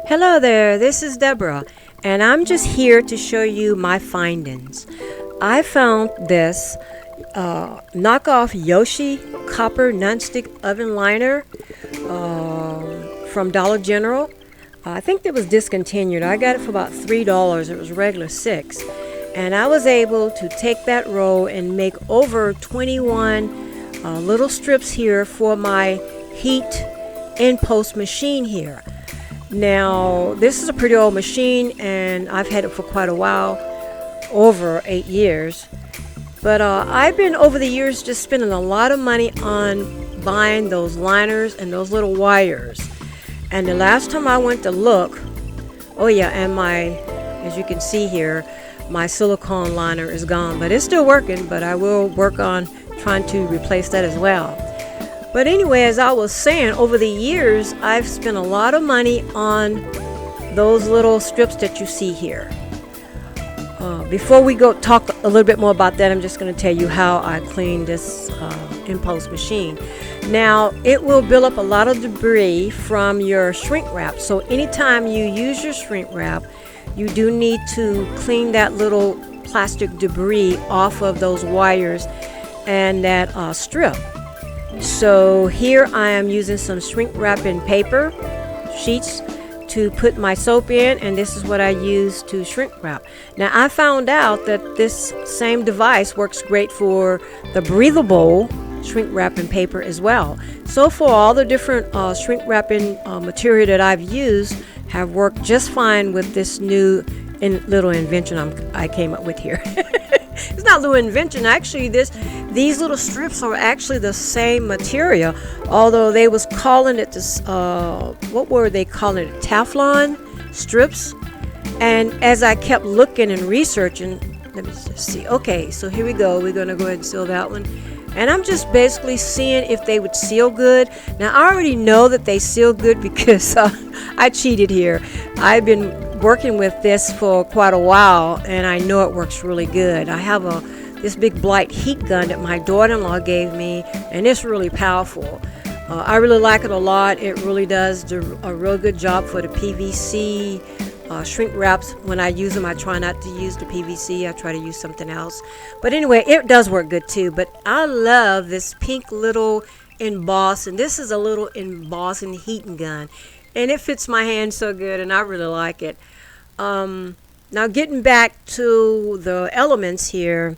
Hello there, this is Deborah, and I'm just here to show you my findings. I found this knockoff Yoshi copper nonstick oven liner from Dollar General. I think it was discontinued. I got it for about $3. It was regular $6. And I was able to take that roll and make over 21 little strips here for my heat in post machine here. Now, this is a pretty old machine, and I've had it for quite a while, over 8 years. But I've been, over the years, just spending a lot of money on buying those liners and those little wires. And the last time I went to look, oh yeah, and as you can see here, my silicone liner is gone. But it's still working, but I will work on trying to replace that as well. But anyway, as I was saying, over the years, I've spent a lot of money on those little strips that you see here. Before we go talk a little bit more about that, I'm just going to tell you how I clean this impulse machine. Now, it will build up a lot of debris from your shrink wrap. So anytime you use your shrink wrap, you do need to clean that little plastic debris off of those wires and that strip. So here I am using some shrink wrapping paper sheets to put my soap in, and this is what I use to shrink wrap. Now I found out that this same device works great for the breathable shrink wrapping paper as well. So for all the different shrink wrapping material that I've used have worked just fine with this new little invention I came up with here. It's not a little invention. Actually, these little strips are actually the same material, although they was calling it this, what were they calling it? Teflon strips. And as I kept looking and researching, let me just see. Okay, so here we go. We're going to go ahead and seal that one. And I'm just basically seeing if they would seal good. Now, I already know that they seal good because I cheated here. I've been working with this for quite a while, and I know it works really good. I have this big Blight heat gun that my daughter-in-law gave me, and it's really powerful. I really like it a lot. It really does do a real good job for the PVC shrink wraps. When I use them, I try not to use the PVC. I try to use something else. But anyway, it does work good too. But I love this pink little embossing. This is a little embossing heating gun, and it fits my hand so good, and I really like it. Now getting back to the elements here,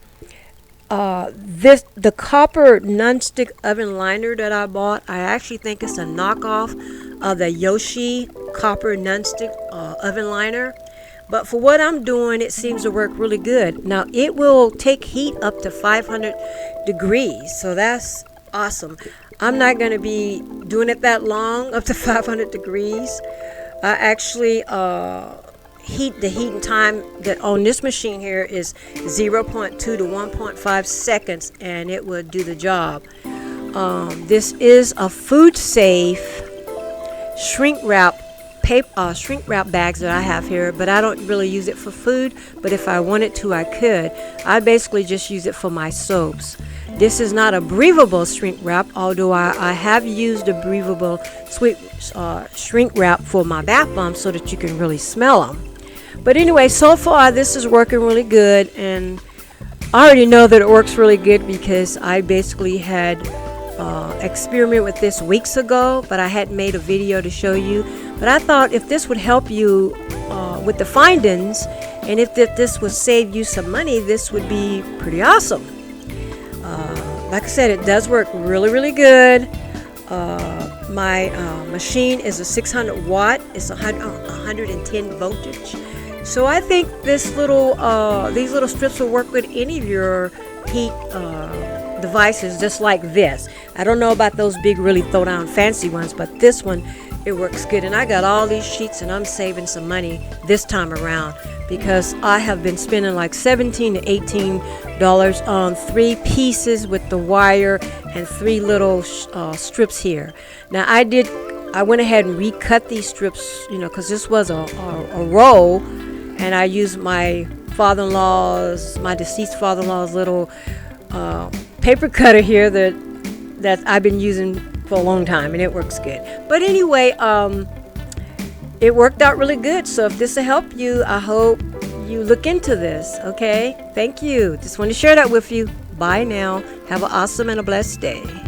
the copper nonstick oven liner that I bought, I actually think it's a knockoff of the Yoshi copper nonstick oven liner. But for what I'm doing, it seems to work really good. Now it will take heat up to 500 degrees, so that's awesome. I'm not going to be doing it that long, up to 500 degrees. I actually the heating time that on this machine here is 0.2 to 1.5 seconds, and it would do the job. This is a food safe shrink wrap bags that I have here, but I don't really use it for food. But if I wanted to, I could. I basically just use it for my soaps. This is not a breathable shrink wrap, although I have used a breathable shrink wrap for my bath bombs so that you can really smell them. But anyway, so far this is working really good, and I already know that it works really good because I basically had experimented with this weeks ago, but I hadn't made a video to show you. But I thought if this would help you with the findings, and if this would save you some money, this would be pretty awesome. Like I said, it does work really, really good. My machine is a 600 watt. It's 110 voltage. So I think these little strips will work with any of your heat devices, just like this. I don't know about those big, really throw down fancy ones, but this one, it works good. And I got all these sheets, and I'm saving some money this time around because I have been spending like $17 to $18 on 3 pieces with the wire and 3 little strips here. Now I went ahead and recut these strips, because this was a roll, and I used my deceased father-in-law's little paper cutter here that I've been using for a long time, and it works good. But anyway, it worked out really good. So if this will help you, I hope you look into this. Okay, thank you. Just want to share that with you. Bye now. Have an awesome and a blessed day.